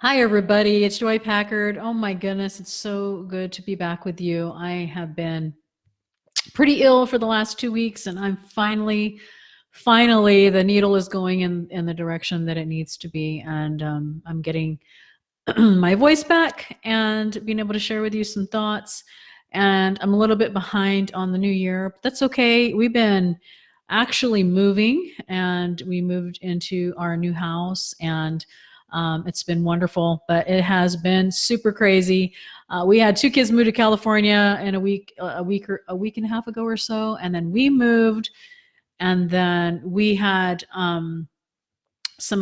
Hi, everybody. It's Joy Packard. Oh my goodness, it's so good to be back with you. I have been pretty ill for the last 2 weeks, and I'm finally, the needle is going in the direction that it needs to be, and I'm getting my voice back and being able to share with you some thoughts. And I'm a little bit behind on the new year, but that's okay. We've been actually moving, and we moved into our new house, and it's been wonderful, but it has been super crazy. We had two kids move to California in a week and a half ago or so, and then we moved, and then we had some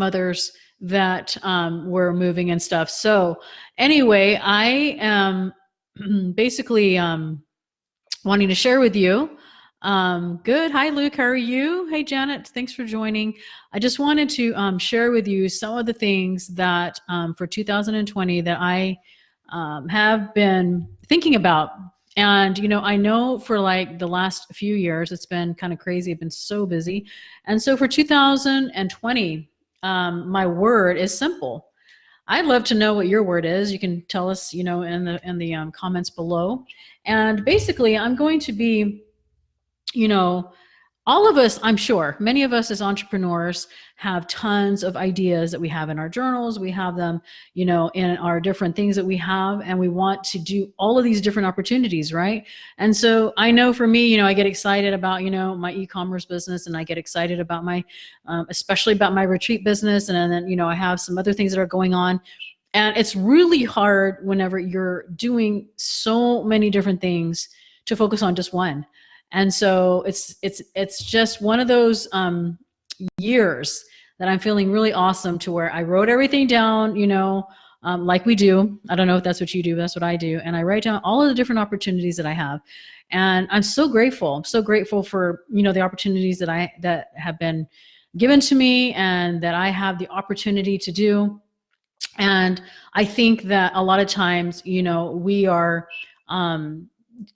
others that were moving and stuff. So anyway, I am basically wanting to share with you. Good. Hi, Luke. How are you? Hey, Janet. Thanks for joining. I just wanted to share with you some of the things that for 2020 that I have been thinking about. And, I know for like the last few years, it's been kind of crazy. I've been so busy. And so for 2020, my word is simple. I'd love to know what your word is. You can tell us, in the comments below. And basically, I'm going to be, you know, all of us, I'm sure, many of us as entrepreneurs have tons of ideas that we have in our journals. We have them, in our different things that we have, and we want to do all of these different opportunities, right? And so I know for me, I get excited about, my e-commerce business, and I get excited about especially about my retreat business. And then, I have some other things that are going on. And it's really hard whenever you're doing so many different things to focus on just one. And so it's just one of those years that I'm feeling really awesome, to where I wrote everything down, like we do. I don't know if that's what you do, but that's what I do. And I write down all of the different opportunities that I have. And I'm so grateful. I'm so grateful for, the opportunities that have been given to me and that I have the opportunity to do. And I think that a lot of times, we are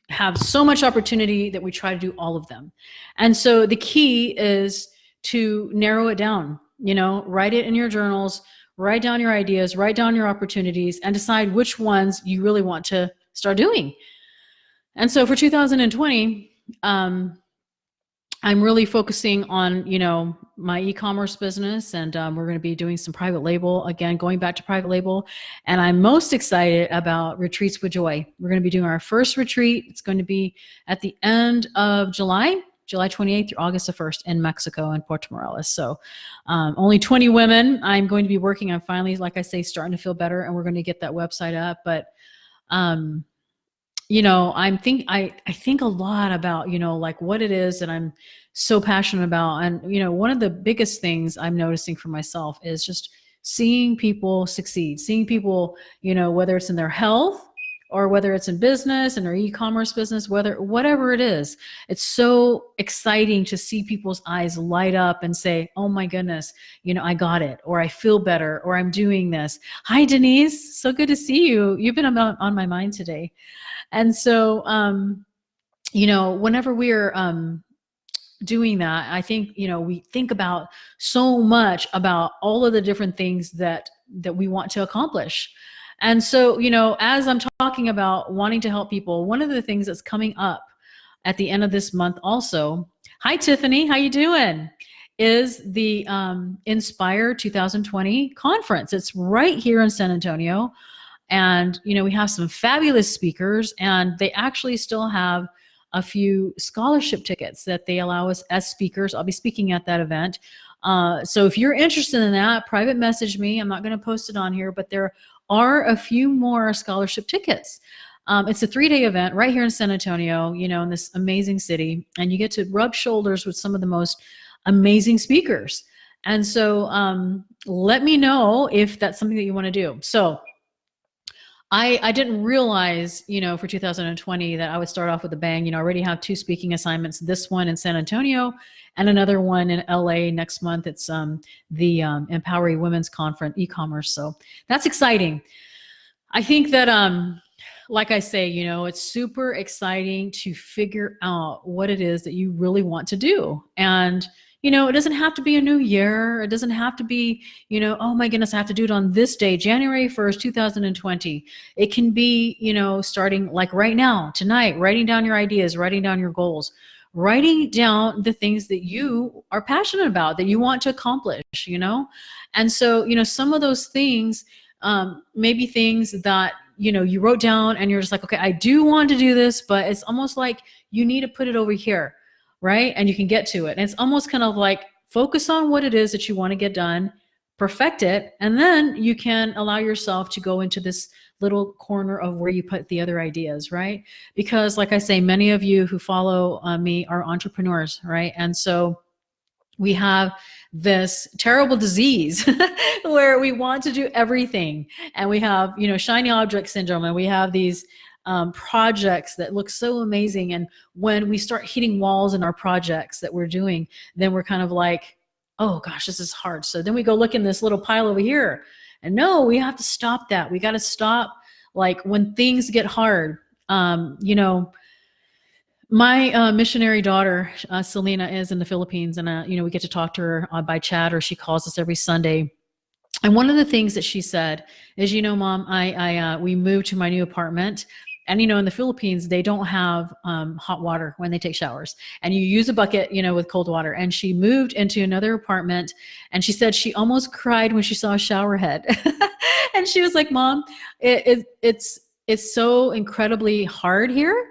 have so much opportunity that we try to do all of them. And so the key is to narrow it down, write it in your journals, write down your ideas, write down your opportunities, and decide which ones you really want to start doing. And so for 2020, I'm really focusing on, my e-commerce business, and we're going to be doing some private label, again, going back to private label. And I'm most excited about Retreats with Joy. We're going to be doing our first retreat. It's going to be at the end of July 28th through August the 1st in Mexico and Puerto Morelos. So only 20 women. I'm going to be working on finally, like I say, starting to feel better, and we're going to get that website up. But I think a lot about, like what it is that I'm so passionate about. And, one of the biggest things I'm noticing for myself is just seeing people succeed, seeing people, whether it's in their health or whether it's in business and their e-commerce business, whatever it is, it's so exciting to see people's eyes light up and say, oh my goodness, I got it, or I feel better, or I'm doing this. Hi, Denise. So good to see you. You've been on my mind today. And so, whenever we're doing that, I think, we think about so much about all of the different things that we want to accomplish. And so, as I'm talking about wanting to help people, one of the things that's coming up at the end of this month also, hi, Tiffany, how you doing? Is the Inspire 2020 conference. It's right here in San Antonio. And, we have some fabulous speakers, and they actually still have a few scholarship tickets that they allow us as speakers. I'll be speaking at that event. So if you're interested in that, private message me. I'm not going to post it on here, but there are a few more scholarship tickets. It's a 3-day event right here in San Antonio, in this amazing city, and you get to rub shoulders with some of the most amazing speakers. And so let me know if that's something that you want to do. So I didn't realize, for 2020 that I would start off with a bang. I already have 2 speaking assignments, this one in San Antonio and another one in LA next month. It's the Empowering Women's Conference, e-commerce. So that's exciting. I think that, like I say, it's super exciting to figure out what it is that you really want to do. And, it doesn't have to be a new year. It doesn't have to be, oh my goodness, I have to do it on this day, January 1st, 2020. It can be, starting like right now, tonight, writing down your ideas, writing down your goals, writing down the things that you are passionate about, that you want to accomplish, And so, some of those things, maybe things that, you wrote down and you're just like, okay, I do want to do this, but it's almost like you need to put it over here, right? And you can get to it. And it's almost kind of like focus on what it is that you want to get done, perfect it, and then you can allow yourself to go into this little corner of where you put the other ideas, right? Because like I say, many of you who follow me are entrepreneurs, right? And so we have this terrible disease where we want to do everything. And we have, shiny object syndrome, and we have these projects that look so amazing. And when we start hitting walls in our projects that we're doing, then we're kind of like, oh gosh, this is hard. So then we go look in this little pile over here. And no, we have to stop that. We got to stop, like, when things get hard. My missionary daughter, Selena, is in the Philippines, and we get to talk to her by chat, or she calls us every Sunday. And one of the things that she said is, Mom, we moved to my new apartment, and in the Philippines they don't have hot water when they take showers, and you use a bucket, with cold water. And she moved into another apartment, and she said she almost cried when she saw a shower head, and she was like, Mom, it's so incredibly hard here,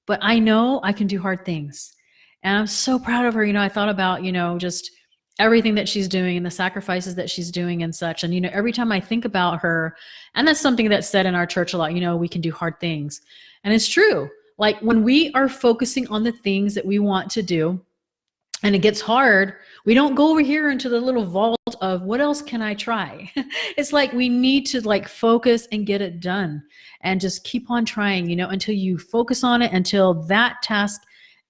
but I know I can do hard things. And I'm so proud of her. I thought about, just everything that she's doing and the sacrifices that she's doing and such. And, every time I think about her, and that's something that's said in our church a lot, we can do hard things. And it's true. Like, when we are focusing on the things that we want to do and it gets hard, we don't go over here into the little vault of what else can I try? It's like we need to focus and get it done, and just keep on trying, until you focus on it, until that task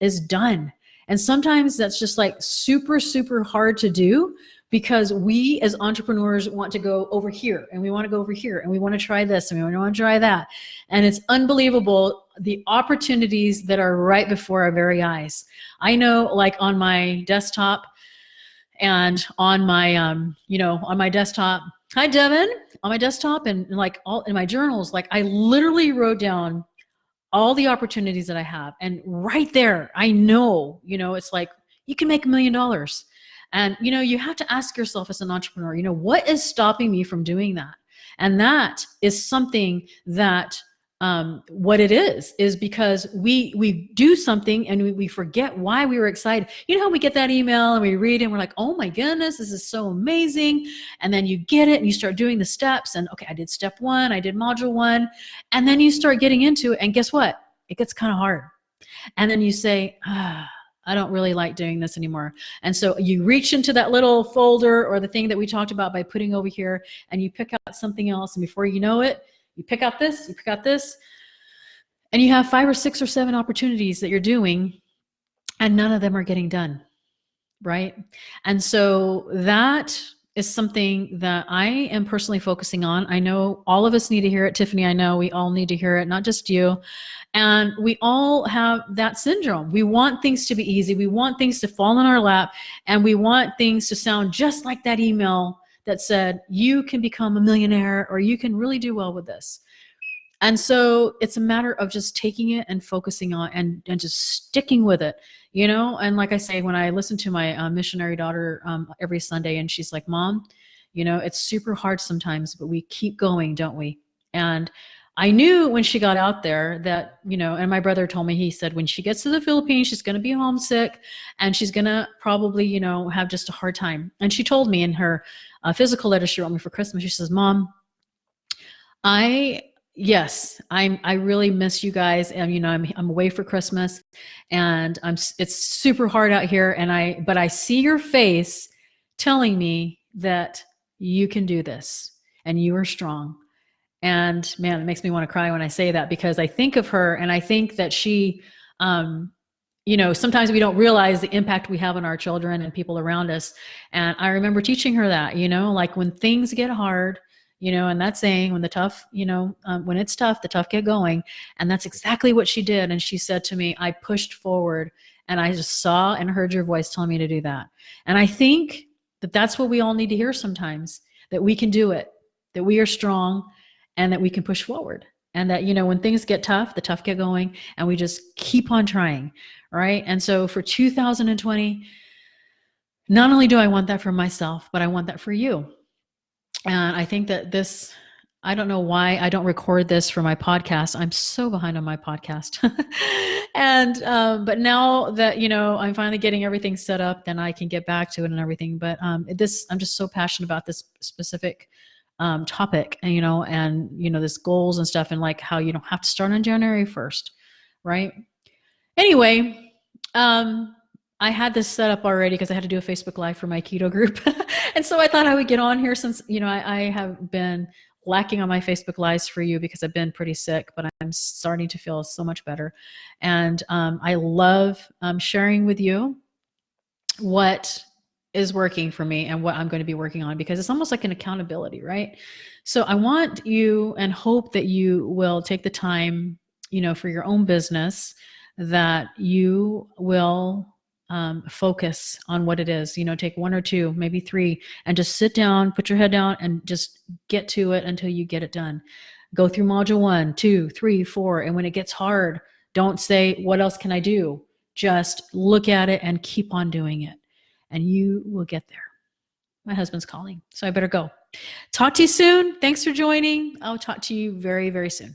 is done. And sometimes that's just super, super hard to do, because we as entrepreneurs want to go over here, and we want to go over here, and we want to try this, and we want to try that. And it's unbelievable, the opportunities that are right before our very eyes. I know, on my desktop, and on my, on my desktop, hi, Devin, on my desktop, and all in my journals, I literally wrote down all the opportunities that I have. And right there, I know, it's like, you can make $1 million. And, you have to ask yourself as an entrepreneur, what is stopping me from doing that? And that is something that, what it is because we do something and we forget why we were excited. How we get that email and we read it and we're like, oh my goodness, this is so amazing. And then you get it and you start doing the steps, and okay, I did step 1, I did module 1. And then you start getting into it, and guess what? It gets kind of hard. And then you say, I don't really like doing this anymore. And so you reach into that little folder or the thing that we talked about by putting over here, and you pick out something else. And before you know it, you pick out this, and you have 5 or 6 or 7 opportunities that you're doing, and none of them are getting done, right? And so that is something that I am personally focusing on. I know all of us need to hear it. Tiffany, I know we all need to hear it, not just you. And we all have that syndrome. We want things to be easy. We want things to fall in our lap, and we want things to sound just like that email that said, you can become a millionaire, or you can really do well with this. And so it's a matter of just taking it and focusing on and just sticking with it, And like I say, when I listen to my missionary daughter every Sunday, and she's like, Mom, it's super hard sometimes, but we keep going, don't we? And I knew when she got out there that, and my brother told me, he said, when she gets to the Philippines, she's going to be homesick, and she's going to probably, have just a hard time. And she told me in her physical letter she wrote me for Christmas, she says, Mom, I really miss you guys. And, I'm away for Christmas, and it's super hard out here. But I see your face telling me that you can do this and you are strong. And man, it makes me want to cry when I say that, because I think of her, and I think that she, sometimes we don't realize the impact we have on our children and people around us. And I remember teaching her that, when things get hard, and that saying, when the tough, when it's tough, the tough get going. And that's exactly what she did. And she said to me, I pushed forward, And I just saw and heard your voice telling me to do that. And I think that that's what we all need to hear sometimes, that we can do it, that we are strong, and that we can push forward. And that, when things get tough, the tough get going, and we just keep on trying, right? And so for 2020, not only do I want that for myself, but I want that for you. And I think that this, I don't know why I don't record this for my podcast. I'm so behind on my podcast. And, but now that, I'm finally getting everything set up, then I can get back to it and everything. But I'm just so passionate about this specific topic, and, this goals and stuff, and like how you don't have to start on January 1st. Right. Anyway, I had this set up already because I had to do a Facebook Live for my keto group. And so I thought I would get on here since, I have been lacking on my Facebook Lives for you because I've been pretty sick, but I'm starting to feel so much better. And I love sharing with you what is working for me and what I'm going to be working on, because it's almost like an accountability, right? So I want you and hope that you will take the time, for your own business, that you will focus on what it is, take 1 or 2, maybe 3, and just sit down, put your head down, and just get to it until you get it done. Go through module 1, 2, 3, 4. And when it gets hard, don't say, what else can I do? Just look at it and keep on doing it, and you will get there. My husband's calling, so I better go. Talk to you soon. Thanks for joining. I'll talk to you very, very soon.